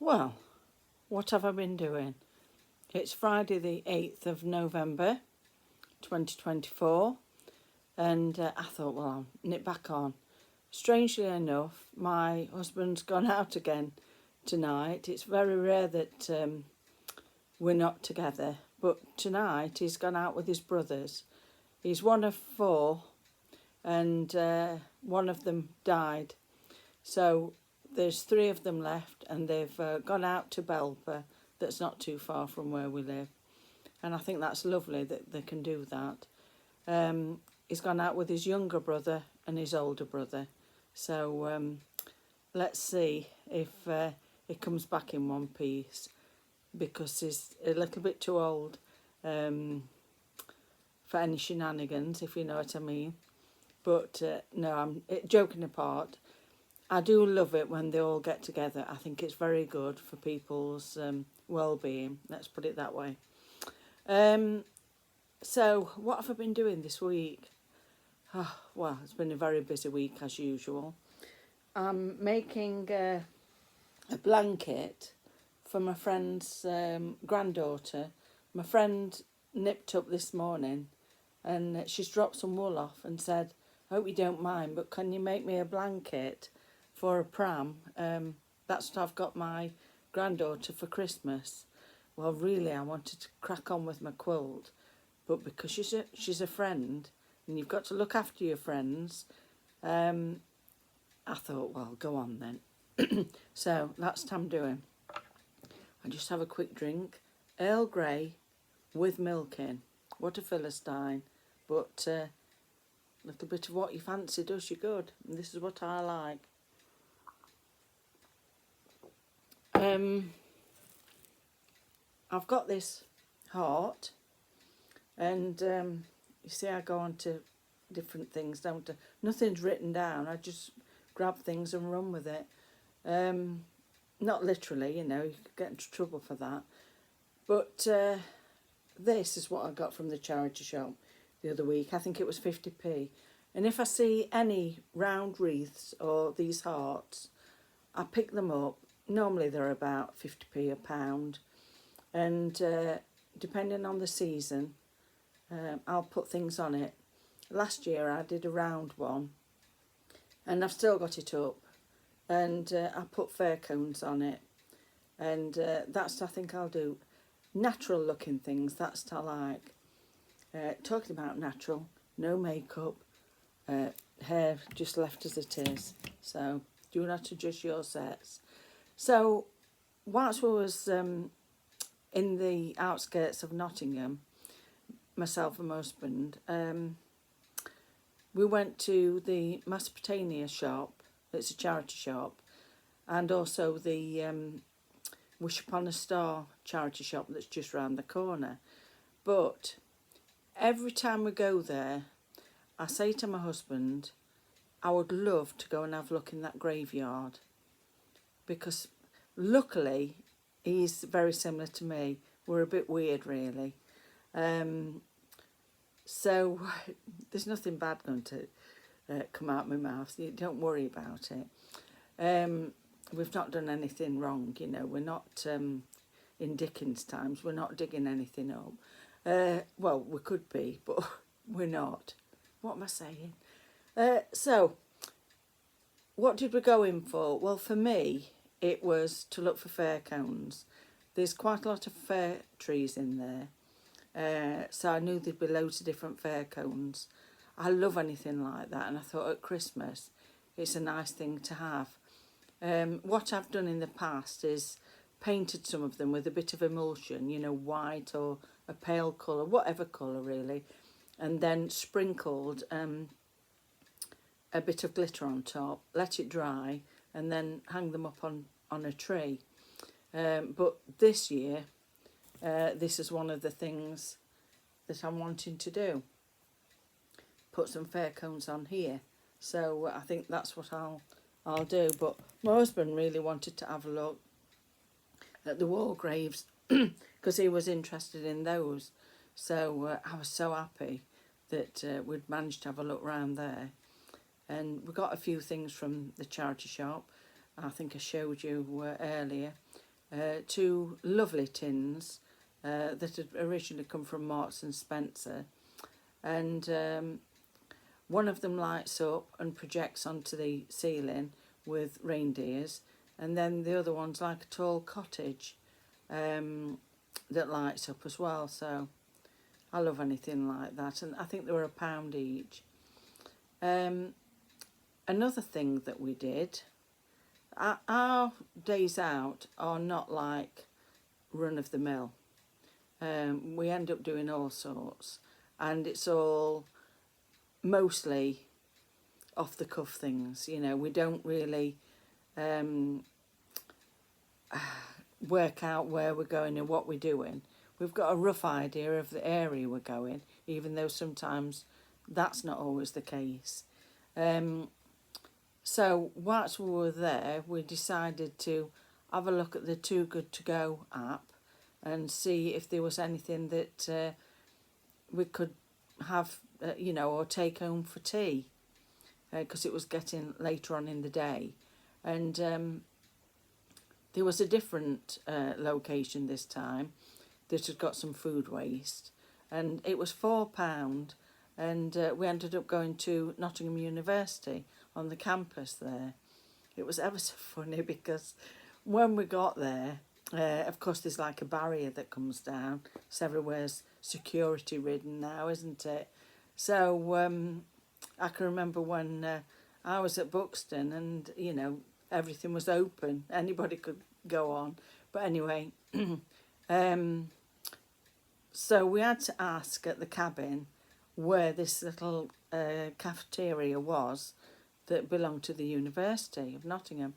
Well, what have I been doing? It's Friday the 8th of November 2024 and I thought, well, I'll nip back on. Strangely enough, my husband's gone out again tonight. It's very rare that we're not together, but tonight he's gone out with his brothers. He's one of four and one of them died. So there's three of them left and they've gone out to Belper, that's not too far from where we live. And I think that's lovely that they can do that. He's gone out with his younger brother and his older brother. So let's see if he comes back in one piece, because he's a little bit too old for any shenanigans, if you know what I mean. But no, I'm joking apart. I do love it when they all get together. I think it's very good for people's well-being. Let's put it that way. So what have I been doing this week? Oh, well, it's been a very busy week as usual. I'm making a blanket for my friend's granddaughter. My friend nipped up this morning and she's dropped some wool off and said, I hope you don't mind, but can you make me a blanket for a pram? That's what I've got my granddaughter for Christmas. Well, really, I wanted to crack on with my quilt, but because she's a friend and you've got to look after your friends, I thought, well, go on then. So that's what I'm doing. I just have a quick drink. Earl Grey with milk in. What a Philistine. But a little bit of what you fancy does you good. And this is what I like. I've got this heart. And you see, I go on to different things, don't I? Nothing's written down. I just grab things and run with it. Not literally, you know, you could get into trouble for that. But this is what I got from the charity shop the other week. I think it was 50p. And if I see any round wreaths or these hearts, I pick them up. Normally they're about 50p a pound. And depending on the season, I'll put things on it. Last year I did a round one and I've still got it up, and I put fair cones on it, and that's what I think I'll do. Natural looking things, that's what I like. Talking about natural, no makeup, hair just left as it is, so do not adjust your sets. So whilst we was in the outskirts of Nottingham, myself and my husband, we went to the Mesopotamia shop. It's a charity shop, and also the Wish Upon a Star charity shop that's just round the corner. But every time we go there, I say to my husband, I would love to go and have a look in that graveyard, because luckily he's very similar to me. We're a bit weird, really. So there's nothing bad going to come out my mouth. You don't worry about it. We've not done anything wrong, you know. We're not in Dickens times. We're not digging anything up. Well, we could be, but we're not. What am I saying? So what did we go in for? Well, for me, it was to look for fair cones. There's quite a lot of fair trees in there. So I knew there'd be loads of different fair cones. I love anything like that, and I thought at Christmas it's a nice thing to have. What I've done in the past is painted some of them with a bit of emulsion, you know, white or a pale colour, whatever colour really, and then sprinkled a bit of glitter on top, let it dry, and then hang them up on a tree. But this year, this is one of the things that I'm wanting to do. Put some fair cones on here. So I think that's what I'll do. But my husband really wanted to have a look at the wall graves because he was interested in those. So I was so happy that we'd managed to have a look round there. And we got a few things from the charity shop. I think I showed you earlier. two lovely tins that had originally come from Marks and Spencer, and one of them lights up and projects onto the ceiling with reindeers, and then the other one's like a tall cottage that lights up as well. So I love anything like that, and I think they were £1 each. Another thing that we did, our days out are not like run of the mill. We end up doing all sorts, and it's all mostly off the cuff things. You know, we don't really work out where we're going and what we're doing. We've got a rough idea of the area we're going, even though sometimes that's not always the case. So whilst we were there, we decided to have a look at the Too Good To Go app and see if there was anything that we could have, you know, or take home for tea, because it was getting later on in the day. And there was a different location this time that had got some food waste, and it was £4, and we ended up going to Nottingham University on the campus there. It was ever so funny because when we got there, of course there's like a barrier that comes down, so everywhere's security ridden now, isn't it? So I can remember when I was at Buxton, and you know, everything was open, anybody could go on. But anyway, so we had to ask at the cabin where this little cafeteria was that belonged to the University of Nottingham.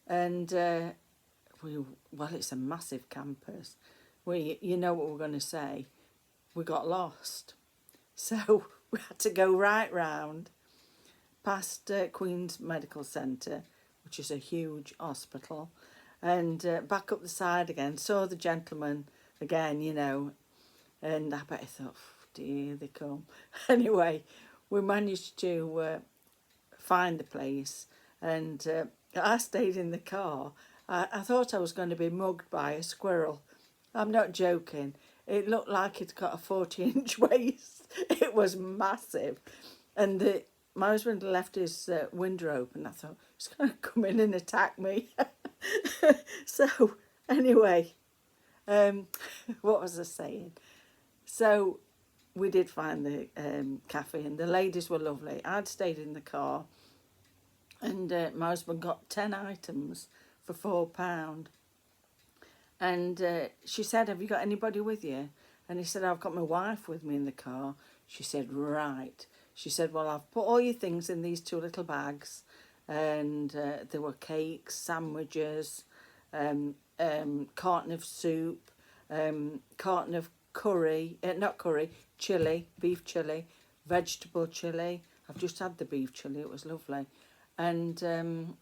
And well, it's a massive campus. You know what we're going to say. We got lost. So we had to go right round past Queen's Medical Centre, which is a huge hospital, and back up the side again. Saw the gentleman again, you know, and I bet I thought, dear, they come. Anyway, we managed to find the place, and I stayed in the car. I thought I was going to be mugged by a squirrel. I'm not joking. It looked like it's got a 40-inch waist. It was massive. And my husband left his window open. I thought, he's going to come in and attack me. So, anyway, what was I saying? So, we did find the cafe, and the ladies were lovely. I'd stayed in the car, and my husband got 10 items for £4. And she said, have you got anybody with you? And he said, I've got my wife with me in the car. She said, right. She said, well, I've put all your things in these 2 little bags. And there were cakes, sandwiches, carton of soup, carton of curry, not curry, chilli, beef chilli, vegetable chilli. I've just had the beef chilli, it was lovely. And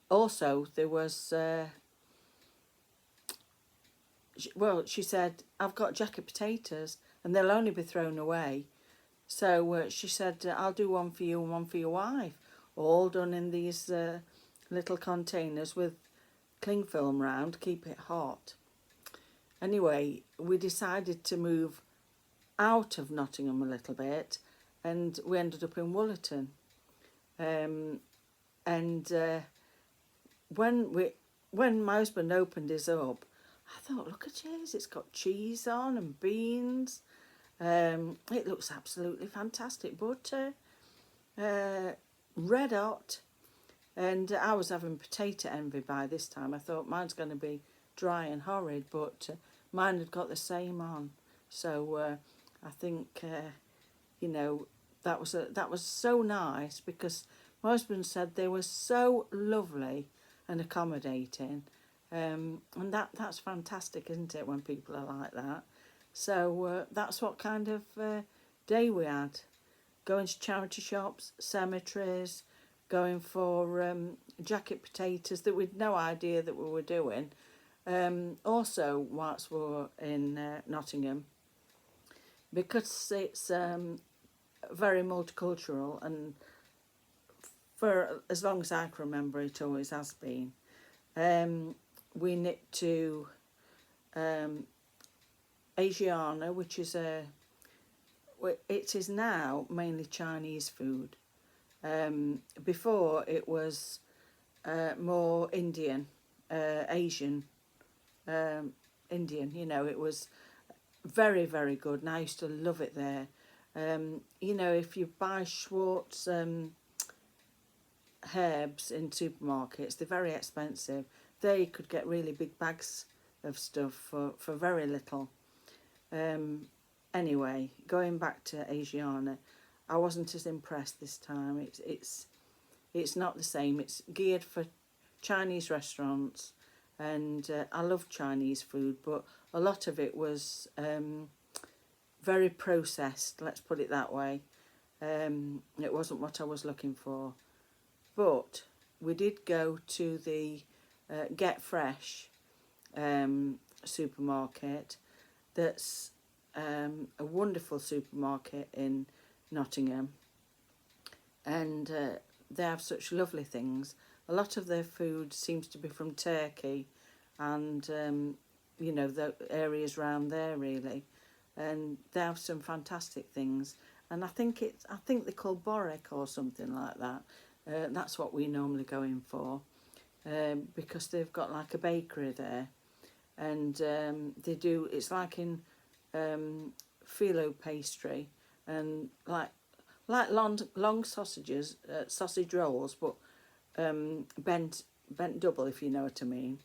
also there was... well, she said, I've got jacket potatoes and they'll only be thrown away. So she said, I'll do one for you and one for your wife. All done in these little containers with cling film round, keep it hot. Anyway, we decided to move out of Nottingham a little bit, and we ended up in Woolerton. When my husband opened his up, I thought, look at his, it's got cheese on and beans. It looks absolutely fantastic. Butter, red hot. And I was having potato envy by this time. I thought mine's going to be dry and horrid, but mine had got the same on. So I think, you know, that was so nice, because my husband said they were so lovely and accommodating. And that's fantastic, isn't it, when people are like that? So that's what kind of day we had. Going to charity shops, cemeteries, going for jacket potatoes that we'd no idea that we were doing. Also, whilst we were in Nottingham, because it's very multicultural, and for as long as I can remember, it always has been. we knit to Asiana, which is it is now mainly Chinese food. Before it was more Indian, Asian, Indian. You know, it was very, very good, and I used to love it there. You know, if you buy Schwartz herbs in supermarkets, they're very expensive. They could get really big bags of stuff for very little. Anyway, going back to Asiana, I wasn't as impressed this time. It's not the same. It's geared for Chinese restaurants, and I love Chinese food, but a lot of it was very processed, let's put it that way. It wasn't what I was looking for. But we did go to the Get Fresh supermarket. That's a wonderful supermarket in Nottingham, and they have such lovely things. A lot of their food seems to be from Turkey, and you know, the areas around there really, and they have some fantastic things. And I think they're called Borek or something like that. That's what we normally go in for, because they've got like a bakery there, and they do. It's like in phyllo pastry, and like long sausages, sausage rolls, but bent double, if you know what I mean.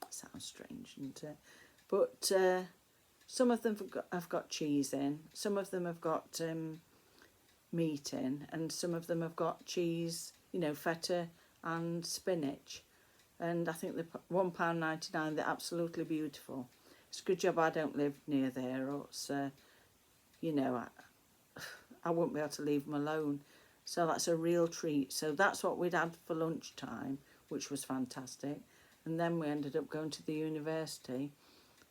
Sounds strange, isn't it? But some of them have got cheese in, some of them have got meat in, and some of them have got cheese, you know, feta and spinach. And I think they're £1.99. They're absolutely beautiful. It's a good job I don't live near there, or it's, you know, I wouldn't be able to leave them alone. So that's a real treat. So that's what we'd had for lunchtime, which was fantastic. And then we ended up going to the university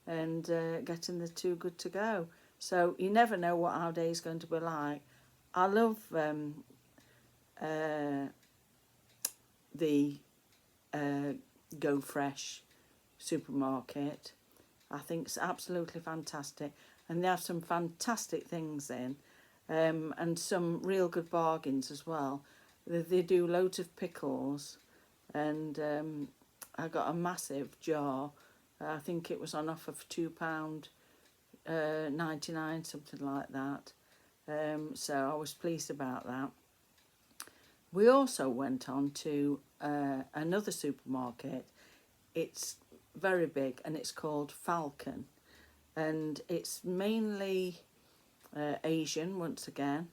and getting the Too Good To Go. So you never know what our day is going to be like. I love the Go Fresh supermarket. I think it's absolutely fantastic. And they have some fantastic things in, and some real good bargains as well. They do loads of pickles, and I got a massive jar. I think it was on offer for £2.99, something like that. So I was pleased about that. We also went on to another supermarket. It's very big, and it's called Falcon, and it's mainly Asian once again.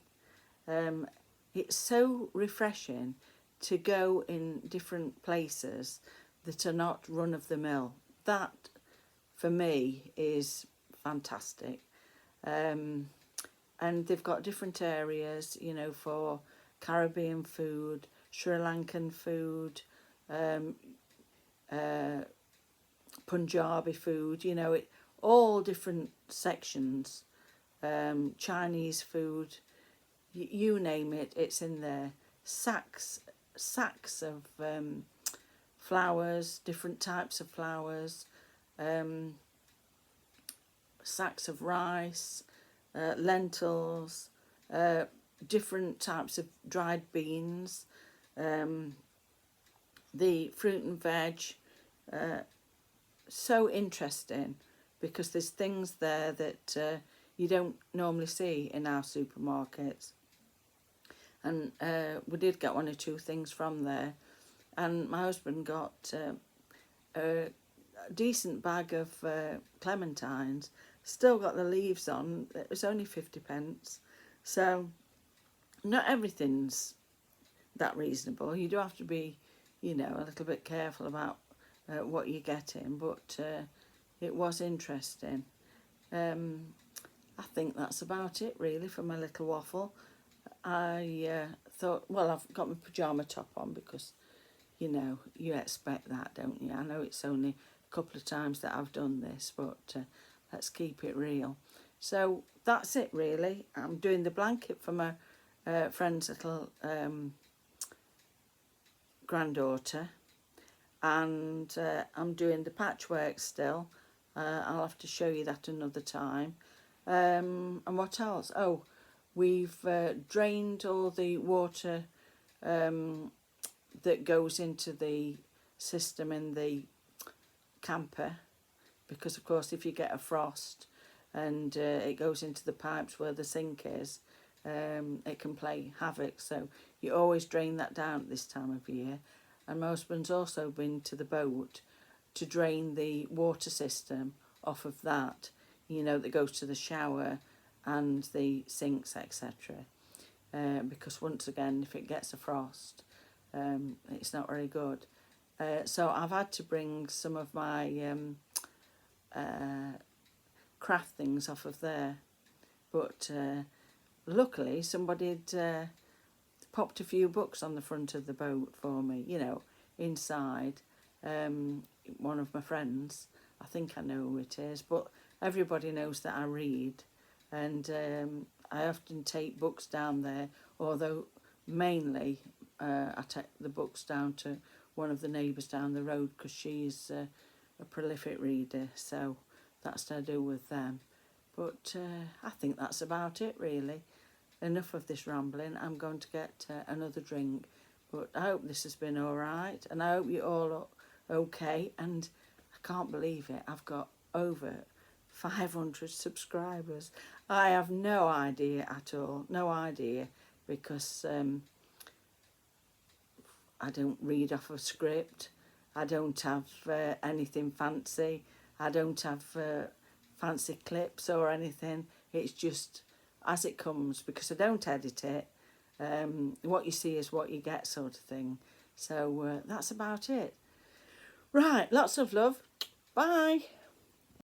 It's so refreshing to go in different places that are not run of the mill. That for me is fantastic. And they've got different areas, you know, for Caribbean food, Sri Lankan food, Punjabi food, you know, all different sections, Chinese food, you name it, it's in there. Sacks of flowers, different types of flowers, sacks of rice, lentils, different types of dried beans, the fruit and veg. So interesting, because there's things there that you don't normally see in our supermarkets. And we did get 1 or 2 things from there, and my husband got a decent bag of clementines, still got the leaves on. It was only 50p. So not everything's that reasonable. You do have to be, you know, a little bit careful about what you're getting, but it was interesting. I think that's about it really for my little waffle. I thought, well, I've got my pyjama top on because, you know, you expect that, don't you? I know it's only a couple of times that I've done this, but let's keep it real. So that's it really. I'm doing the blanket for my friend's little granddaughter, and I'm doing the patchwork still. I'll have to show you that another time. And what else? Oh, we've drained all the water that goes into the system in the camper, because of course if you get a frost and it goes into the pipes where the sink is, it can play havoc. So you always drain that down at this time of year. And my husband's also been to the boat to drain the water system off of that, you know, that goes to the shower and the sinks, etc. Because once again, if it gets a frost, it's not very good. So I've had to bring some of my craft things off of there, but luckily somebody had popped a few books on the front of the boat for me, you know, inside. One of my friends, I think I know who it is, but everybody knows that I read, and I often take books down there, although mainly I take the books down to one of the neighbours down the road, because she's a prolific reader, so that's to do with them. But I think that's about it, really. Enough of this rambling. I'm going to get another drink, but I hope this has been all right, and I hope you're all okay. And I can't believe it, I've got over 500 subscribers. I have no idea at all, no idea, because I don't read off a script. I don't have anything fancy. I don't have fancy clips or anything. It's just as it comes, because I don't edit it. What you see is what you get, sort of thing. So that's about it. Right, lots of love. Bye.